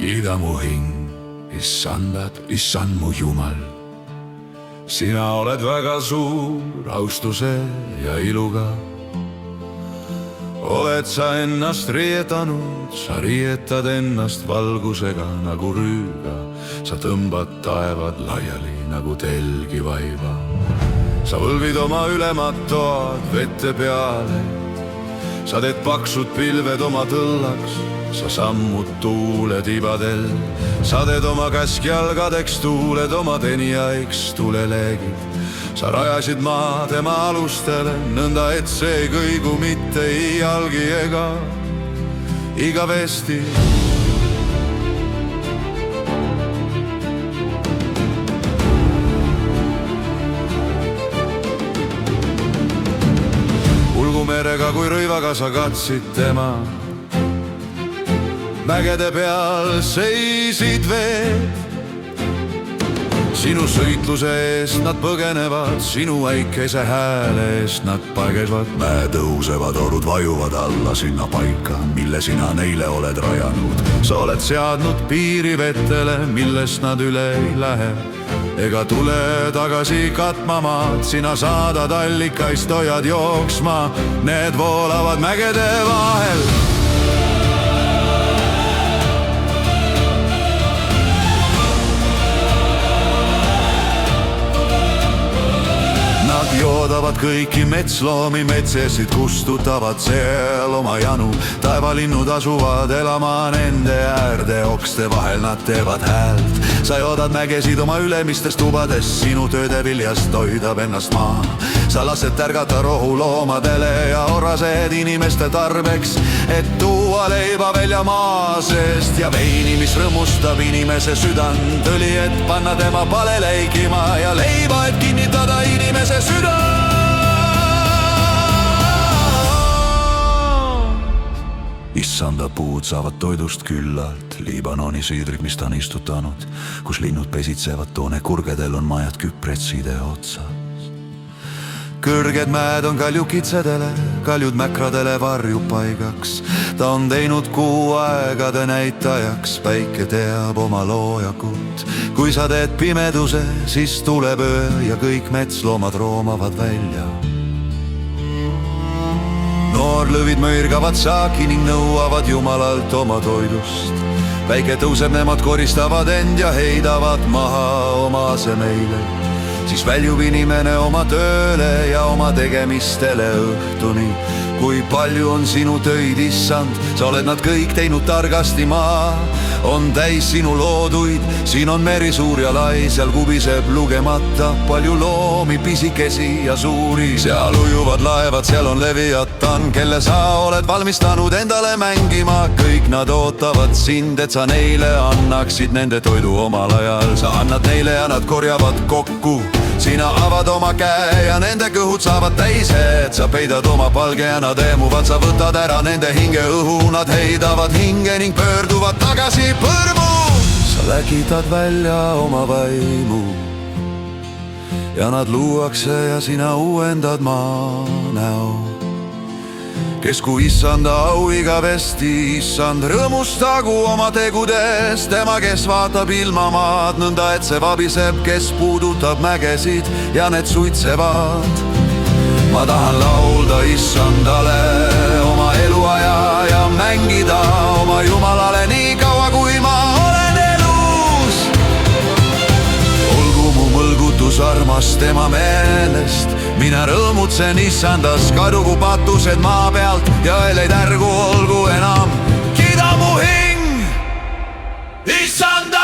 kiida mu hing, issandat, issand mu Jumal. Sina oled väga suur austuse ja iluga. Oled sa ennast riietanud, sa riietad ennast valgusega nagu rüüga. Sa tõmbad taevad laiali nagu telgi vaiba. Sa võlvid oma ülemad toad vette peale. Sa teed paksud pilved oma tõllaks, sa sammud tuule tibadel. Sa teed oma käskjalgadeks tuuled, oma tenijaiks tuleleegid. Sa rajasid maa tema alustele, nõnda et see ei kõigu mitte iialgi ega igavesti. Ulgumerega kui rõivaga sa katsid tema. Mägede peal seisid veed. Sinu sõitluse eest nad põgenevad, sinu väikese hääle eest nad paegevad. Mäe tõusevad, orud vajuvad alla sinna paika, mille sina neile oled rajanud. Sa oled seadnud piiri vetele, millest nad üle ei lähe ega tule tagasi katmamaad. Sina saadad allikaist, hoiad jooksma, need voolavad mägede vahel. Joodavad kõiki metsloomi, metsesid kustutavad seal oma janu. Taevalinnud asuvad elama nende äärde, okste vahel nad teevad häält. Sa joodad mägesid oma ülemistes tubades, sinu tööde viljast hoidab ennast maa. Sa lased tärgata rohuloomadele ja orased inimeste tarbeks, et tuua leiba välja maa seest ja veini, mis rõõmustab inimese südant. Õli, et panna tema pale leikima ja leiba, et kinnitada inimese südant. Issanda puud saavad toidust küllalt, Liibanoni siidrid, mis ta on istutanud, kus linnud pesitsevad, toone kurgedel on majad küpretside otsas. Kõrged mäed on kaljukitsedele, kaljud mäkradele varjupaigaks. Ta on teinud kuu aegade näitajaks, päike teab oma loojakut. Kui sa teed pimeduse, siis tuleb öö ja kõik metsloomad roomavad välja. Noorlõvid mõirgavad saaki ning nõuavad Jumalalt oma toidust. Päike tõuseb, nemad koristavad end ja heidavad maha oma asemeile. Siis väljub inimene oma tööle ja oma tegemistele õhtuni. Kui palju on sinu töid, issand, sa oled nad kõik teinud targasti. Maa on täis sinu looduid, siin on meri suur ja lai, seal kubiseb lugemata palju loomi, pisikesi ja suuri. Seal ujuvad laevad, seal on Leviatan, kelle sa oled valmistanud endale mängima. Kõik nad ootavad sind, et sa neile annaksid nende toidu omal ajal. Sa annad neile ja nad korjavad kokku. Sina avad oma käe ja nende kõhud saavad täise, et sa peidad oma palge ja nad eemuvad. Sa võtad ära nende hinge õhu, nad heidavad hinge ning pöörduvad tagasi põrmu. Sa lägitad välja oma vaimu ja nad luuakse ja sina uuendad maa näo. Kesku issanda au igavesti, issand rõõmustagu oma tegudes. Tema, kes vaatab ilmamaad nõnda, et see vabiseb, kes puudutab mägesid ja need suitsevad. Ma tahan laulda issandale oma eluaja ja mängida oma Jumalale nii kaua, kui ma olen elus. Olgu mu mõlgutus armas tema meelest, mina rõõmutsen issandas, kadugu patused maa pealt ja õeleid ärgu olgu enam. Kiida mu hing, issanda!